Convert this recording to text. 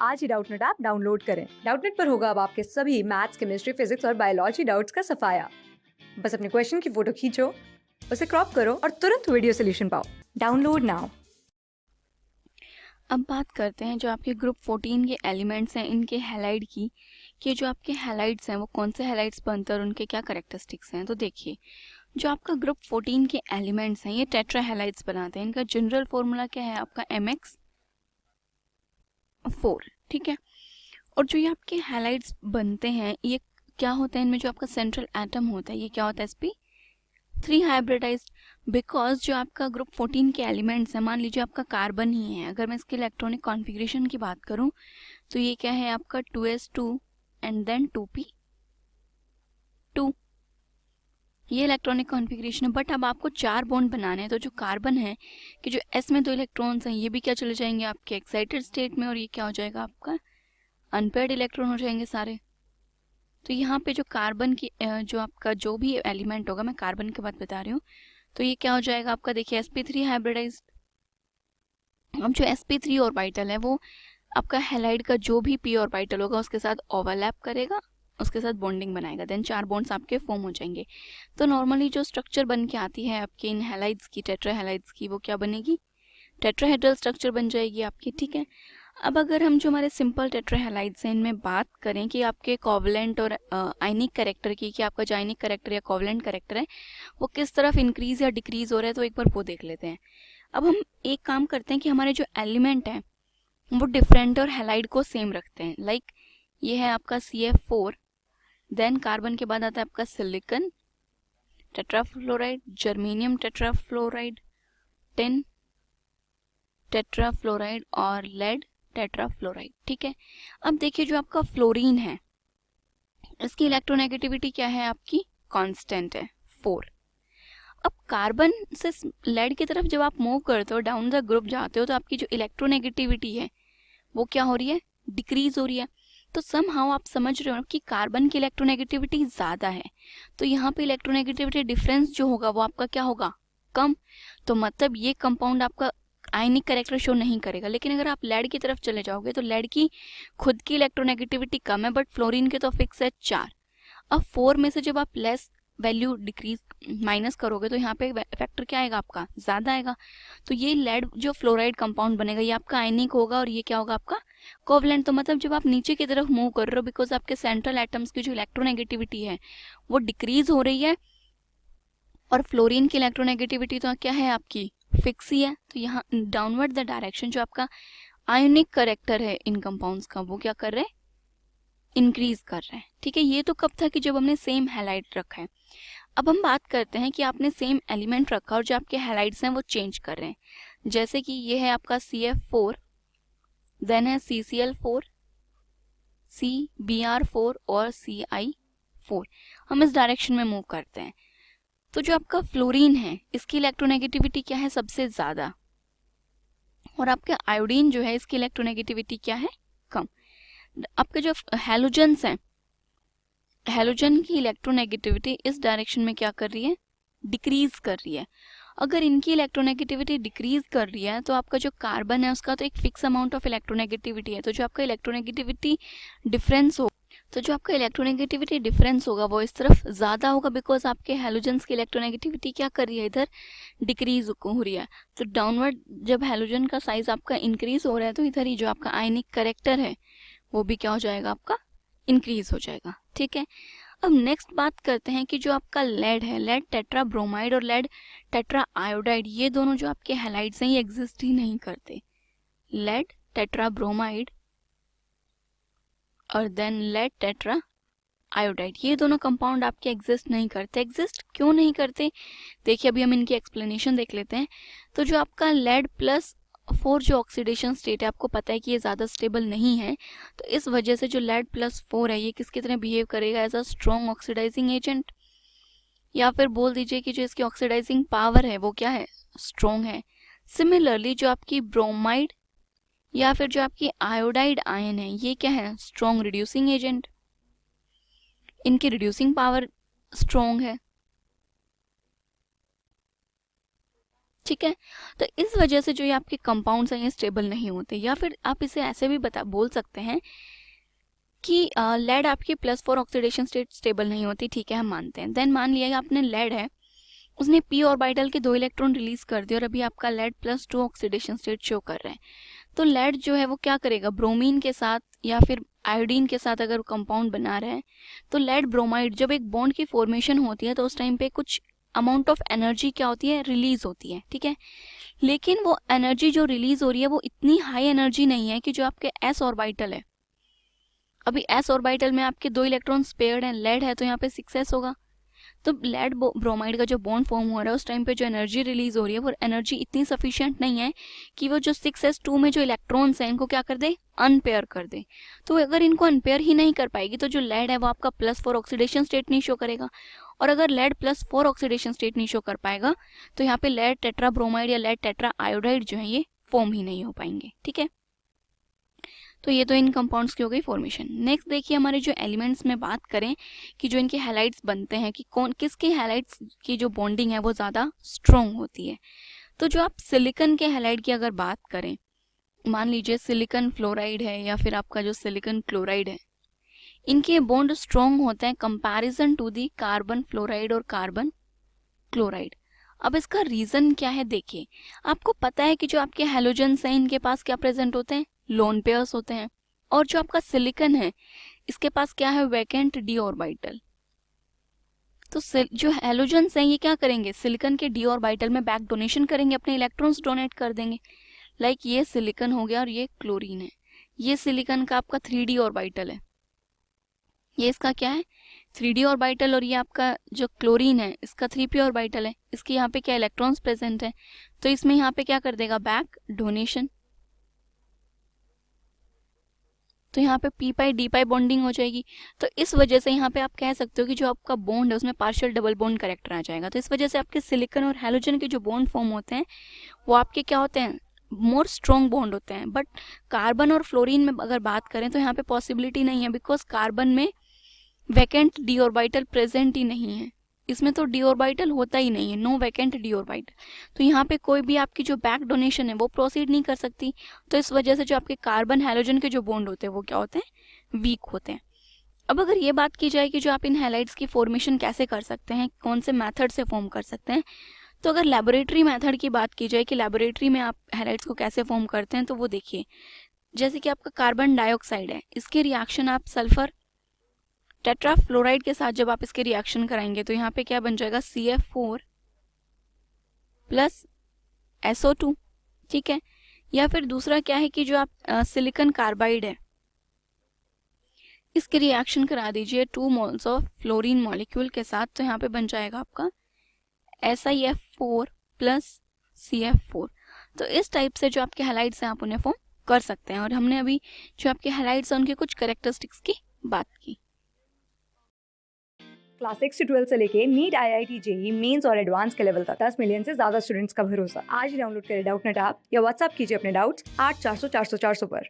आज ही Doubtnut app download करें। Doubtnut पर होगा अब आपके सभी मैथ्स, केमिस्ट्री, फिजिक्स और बायोलॉजी डाउट्स का सफाया। बस अपने क्वेश्चन की फोटो खींचो, उसे क्रॉप करो और तुरंत वीडियो सोल्यूशन पाओ। Download now. अब बात करते हैं जो आपके ग्रुप 14 के एलिमेंट्स हैं इनके हैलाइड की, कि जो आपके हैलाइड्स हैं वो कौन से हैलाइड्स बनते हैं और उनके क्या कैरेक्टरिस्टिक्स हैं। तो देखिए, जो आपका ग्रुप 14 के एलिमेंट्स हैं ये टेट्रा हैलाइड्स बनाते हैं। इनका जनरल फॉर्मूला क्या है आपका MX4, ठीक है। और जो ये आपके हैलाइड्स बनते हैं ये क्या होते हैं, इनमें जो आपका सेंट्रल एटम होता है ये क्या होता है, sp3 हाइब्रिडाइज्ड। बिकॉज जो आपका ग्रुप 14 के एलिमेंट्स हैं, मान लीजिए आपका कार्बन ही है, अगर मैं इसके इलेक्ट्रॉनिक कॉन्फ़िगरेशन की बात करूं तो ये क्या है आपका 2s2 एंड देन 2p2, ये इलेक्ट्रॉनिक कॉन्फ़िगरेशन है। बट अब आपको 4 बॉन्ड बनाने हैं, तो जो कार्बन है कि जो s में 2 इलेक्ट्रॉन्स हैं ये भी क्या चले जाएंगे आपके एक्साइटेड स्टेट में, और ये क्या हो जाएगा आपका अनपेयर्ड इलेक्ट्रॉन हो जाएंगे सारे। तो यहाँ पे जो कार्बन की जो आपका जो भी एलिमेंट होगा, मैं कार्बन की बात बता रही हूँ, तो ये क्या हो जाएगा आपका, देखिए sp3 हाइब्रिडाइज्ड। अब जो sp3 ऑर्बिटल है वो आपका हैलाइड का जो भी p ऑर्बिटल होगा उसके साथ ओवरलैप करेगा, उसके साथ बॉन्डिंग बनाएगा, देन 4 बॉन्ड्स आपके फॉर्म हो जाएंगे। तो नॉर्मली जो स्ट्रक्चर बन के आती है आपके इन हैलाइड्स की, टेट्रा हैलाइड्स की, वो क्या बनेगी, टेट्राहेड्रल स्ट्रक्चर बन जाएगी आपकी, ठीक है। अब अगर हम जो हमारे सिंपल टेट्राहेलाइड्स हैं इनमें बात करें कि आपके कोवलेंट और आयनिक कैरेक्टर की, कि आपका जो आयनिक कैरेक्टर या कोवलेंट कैरेक्टर है वो किस तरफ इंक्रीज या डिक्रीज हो रहा है, तो एक बार वो देख लेते हैं। अब हम एक काम करते हैं कि हमारे जो एलिमेंट है वो डिफरेंट और हैलाइड को सेम रखते हैं। लाइक ये है आपका CF4, देन कार्बन के बाद आता है आपका silicon tetrafluoride, germanium tetrafluoride, tin tetrafluoride और लेड टेट्राफ्लोराइड, ठीक है। अब देखिए जो आपका फ्लोरीन है इसकी इलेक्ट्रोनेगेटिविटी क्या है आपकी, कांस्टेंट है 4। अब कार्बन से लेड की तरफ जब आप मूव करते हो, डाउन द ग्रुप जाते हो, तो आपकी जो इलेक्ट्रोनेगेटिविटी है वो क्या हो रही है, डिक्रीज हो रही है। तो समहाउ आप समझ रहे हो कि कार्बन की इलेक्ट्रोनेगेटिविटी ज्यादा है, तो यहाँ पे इलेक्ट्रोनेगेटिविटी डिफरेंस जो होगा वो आपका क्या होगा, कम। तो मतलब ये कंपाउंड आपका आयनिक कैरेक्टर शो नहीं करेगा। लेकिन अगर आप लेड की तरफ चले जाओगे तो लेड की खुद की इलेक्ट्रोनेगेटिविटी कम है, बट फ्लोरीन के तो फिक्स है 4। अब 4 में से जब आप लेस वैल्यू डिक्रीज माइनस करोगे तो यहाँ पे फैक्टर क्या आएगा आपका, ज्यादा आएगा। तो ये लेड जो फ्लोराइड कंपाउंड बनेगा ये आपका आयनिक होगा और ये क्या होगा आपका कोवलेंट। तो मतलब जब आप नीचे की तरफ मूव कर रहे हो, बिकॉज आपके सेंट्रल एटम्स की जो इलेक्ट्रोनेगेटिविटी है वो डिक्रीज हो रही है, और फ्लोरीन की इलेक्ट्रोनेगेटिविटी तो क्या है आपकी फिक्स ही है। तो यहाँ डाउनवर्ड द डायरेक्शन जो आपका आयोनिक करेक्टर है इन कंपाउंड्स का वो क्या कर रहे हैं, इंक्रीज कर रहे हैं, ठीक है। ये तो कब था कि जब हमने सेम हैलाइड रखा है। अब हम बात करते हैं कि आपने सेम एलिमेंट रखा और जो आपके हैलाइड्स हैं वो चेंज कर रहे हैं। जैसे कि ये है आपका CF4, देन है CCl4, CBr4 और CI4। हम इस डायरेक्शन में मूव करते हैं। तो जो आपका फ्लोरीन है इसकी इलेक्ट्रोनेगेटिविटी क्या है, सबसे ज्यादा, और आपका आयोडीन जो है इसकी इलेक्ट्रोनेगेटिविटी क्या है, कम। आपके जो हैलोजन्स हैं, हैलोजन की इलेक्ट्रोनेगेटिविटी इस डायरेक्शन में क्या कर रही है, डिक्रीज कर रही है। अगर इनकी इलेक्ट्रोनेगेटिविटी डिक्रीज कर रही है तो आपका जो कार्बन है उसका तो एक फिक्स अमाउंट ऑफ इलेक्ट्रोनेगेटिविटी है, तो जो आपका इलेक्ट्रोनेगेटिविटी डिफरेंस हो, तो जो आपका इलेक्ट्रोनेगेटिविटी डिफरेंस होगा वो इस तरफ ज्यादा होगा, बिकॉज आपके हैलोजन्स की इलेक्ट्रोनेगेटिविटी क्या कर रही है, इधर डिक्रीज हो रही है। तो डाउनवर्ड जब हैलोजन का साइज आपका इंक्रीज हो रहा है तो इधर ही जो आपका आयनिक करेक्टर है वो भी क्या हो जाएगा, आपका इंक्रीज हो जाएगा, ठीक है। अब नेक्स्ट बात करते हैं कि जो आपका लेड है, लेड टेट्रा ब्रोमाइड और लेड टेट्रा आयोडाइड, ये दोनों जो आपके हैलाइड्स हैं ये एग्जिस्ट ही नहीं करते। लेड टेट्रा ब्रोमाइड और देन लेड टेट्रा आयोडाइड, ये दोनों कंपाउंड आपके एग्जिस्ट नहीं करते। एग्जिस्ट क्यों नहीं करते, देखिए अभी हम इनकी एक्सप्लेनेशन देख लेते हैं। तो जो आपका लेड प्लस 4 जो ऑक्सीडेशन स्टेट है, आपको पता है कि ये ज़्यादा स्टेबल नहीं है, तो इस वजह से जो लेड प्लस 4 है ये किसकी तरह बिहेव करेगा, as a strong oxidising agent, या फिर बोल दीजिए कि जो इसकी ऑक्सीडाइजिंग पावर है वो क्या है, स्ट्रॉन्ग है। सिमिलरली जो आपकी ब्रोमाइड या फिर जो आपकी आयोडाइड आयन है ये क्या है, स्ट्रॉन्ग रिड्यूसिंग एजेंट, इनकी रिड्यूसिंग पावर स्ट्रॉन्ग है। ठीक है। तो इस वजह से जो ये आपके कंपाउंड्स हैं ये स्टेबल नहीं होते, या फिर आप इसे ऐसे भी बोल सकते हैं कि लेड आपकी +4 ऑक्सीडेशन स्टेट स्टेबल नहीं होती, ठीक है, हम मानते हैं। देन मान लिया आपने लेड है, उसने p ऑर्बिटल के 2 इलेक्ट्रॉन रिलीज कर दिए और अभी आपका लेड +2 ऑक्सीडेशन स्टेट शो कर रहा है। तो लेड जो है वो क्या करेगा, ब्रोमीन के साथ या फिर आयोडीन के साथ अगर कंपाउंड बना रहा है तो लेड ब्रोमाइड जब एक बॉन्ड की फॉर्मेशन होती है तो उस टाइम पे कुछ अमाउंट ऑफ एनर्जी क्या होती है, रिलीज होती है, ठीक है। लेकिन वो एनर्जी जो रिलीज हो रही है वो इतनी हाई एनर्जी नहीं है कि जो आपके s ऑर्बिटल है, अभी s ऑर्बिटल में आपके 2 इलेक्ट्रॉन पेयर्ड हैं, लेड है तो यहाँ पे 6s होगा। तो लेड ब्रोमाइड का जो बॉन्ड फॉर्म हो रहा है उस टाइम पे जो एनर्जी रिलीज हो रही है वो एनर्जी इतनी सफिशिएंट नहीं है कि वो जो 6s2 में जो इलेक्ट्रॉन्स हैं इनको क्या कर दे, अनपेयर कर दे। तो अगर इनको अनपेयर ही नहीं कर पाएगी तो जो लेड है वो आपका +4 ऑक्सीडेशन स्टेट नहीं शो करेगा, और अगर लेड +4 ऑक्सीडेशन स्टेट नहीं शो कर पाएगा तो यहाँ पे लेड टेट्रा ब्रोमाइड या लेड टेट्रा आयोडाइड जो है ये फॉर्म ही नहीं हो पाएंगे, ठीक है। तो ये तो इन कंपाउंड्स की हो गई फॉर्मेशन। नेक्स्ट देखिए हमारे जो एलिमेंट्स में बात करें कि जो इनके हैलाइड्स बनते हैं कि कौन किसके हैलाइड्स की जो बॉन्डिंग है वो ज़्यादा स्ट्रॉन्ग होती है। तो जो आप सिलिकॉन के हैलाइड की अगर बात करें, मान लीजिए सिलिकॉन फ्लोराइड है या फिर आपका जो सिलिकॉन क्लोराइड है, इनके बॉन्ड स्ट्रॉन्ग होते हैं comparison to the carbon fluoride और कार्बन क्लोराइड। अब इसका रीज़न क्या है, देखिए आपको पता है कि जो आपके हैलोजन्स हैं इनके पास क्या प्रेजेंट होते हैं, लोन पेयर्स होते हैं, और जो आपका सिलिकॉन है इसके पास क्या है, वैकेंट डी ऑर्बिटल। तो जो हैलोजन्स हैं ये क्या करेंगे, सिलिकॉन के डी ऑर्बिटल में बैक डोनेशन करेंगे, अपने इलेक्ट्रॉन्स डोनेट कर देंगे। लाइक ये सिलिकॉन हो गया और ये क्लोरीन है, ये सिलिकॉन का आपका 3d ऑर्बिटल है, ये इसका क्या है 3d ऑर्बिटल, और ये आपका जो क्लोरीन है इसका 3p ऑर्बिटल है। इसके यहाँ पे क्या इलेक्ट्रॉन्स प्रेजेंट है, तो इसमें यहाँ पे क्या कर देगा, बैक डोनेशन। तो यहाँ पे p पाई d पाई बॉन्डिंग हो जाएगी। तो इस वजह से यहाँ पे आप कह सकते हो कि जो आपका बॉन्ड है उसमें पार्शियल डबल बॉन्ड करेक्टर आ जाएगा। तो इस वजह से आपके सिलिकॉन और हैलोजन के जो बॉन्ड फॉर्म होते हैं वो आपके क्या होते हैं, मोर स्ट्रॉन्ग बॉन्ड होते हैं। बट कार्बन और फ्लोरीन में अगर बात करें तो यहाँ पे पॉसिबिलिटी नहीं है, बिकॉज कार्बन में वैकेंट डी ऑर्बिटल प्रेजेंट ही नहीं है, इसमें तो डी ऑर्बिटल होता ही नहीं है, नो वैकेंट डी ऑर्बिटल। तो यहाँ पे कोई भी आपकी जो बैक डोनेशन है वो प्रोसीड नहीं कर सकती। तो इस वजह से जो आपके कार्बन हैलोजन के जो बॉन्ड होते हैं वो क्या होते हैं, वीक होते हैं। अब अगर ये बात की जाए कि जो आप इन हैलाइड्स की फॉर्मेशन कैसे कर सकते हैं, कौन से मेथड से फॉर्म कर सकते हैं, तो अगर लेबोरेटरी मेथड की बात की जाए कि लेबोरेटरी में आप हैलाइड्स को कैसे फॉर्म करते हैं, तो वो देखिए जैसे कि आपका कार्बन डाइऑक्साइड है, इसके रिएक्शन आप सल्फर टेट्राफ्लोराइड के साथ जब आप इसके रिएक्शन कराएंगे तो यहाँ पे क्या बन जाएगा, CF4 प्लस SO2, ठीक है। या फिर दूसरा क्या है कि जो आप सिलिकॉन कार्बाइड है इसके रिएक्शन करा दीजिए 2 मोल्स ऑफ फ्लोरीन मॉलिक्यूल के साथ, तो यहाँ पे बन जाएगा आपका SiF4 प्लस CF4। तो इस टाइप से जो आपके हैलाइड्स हैं आप उन्हें फॉर्म कर सकते हैं। और हमने अभी जो आपके हैलाइड्स हैं उनके कुछ कैरेक्टरिस्टिक्स की बात की। क्लास 6 से 12 से लेके नीट, IIT, JEE मेंस और एडवांस के लेवल तक 10 मिलियन से ज्यादा स्टूडेंट्स का भरोसा। आज ही डाउनलोड करें डाउटनेट ऐप या व्हाट्सएप कीजिए अपने डाउट्स 8400 400 400 पर।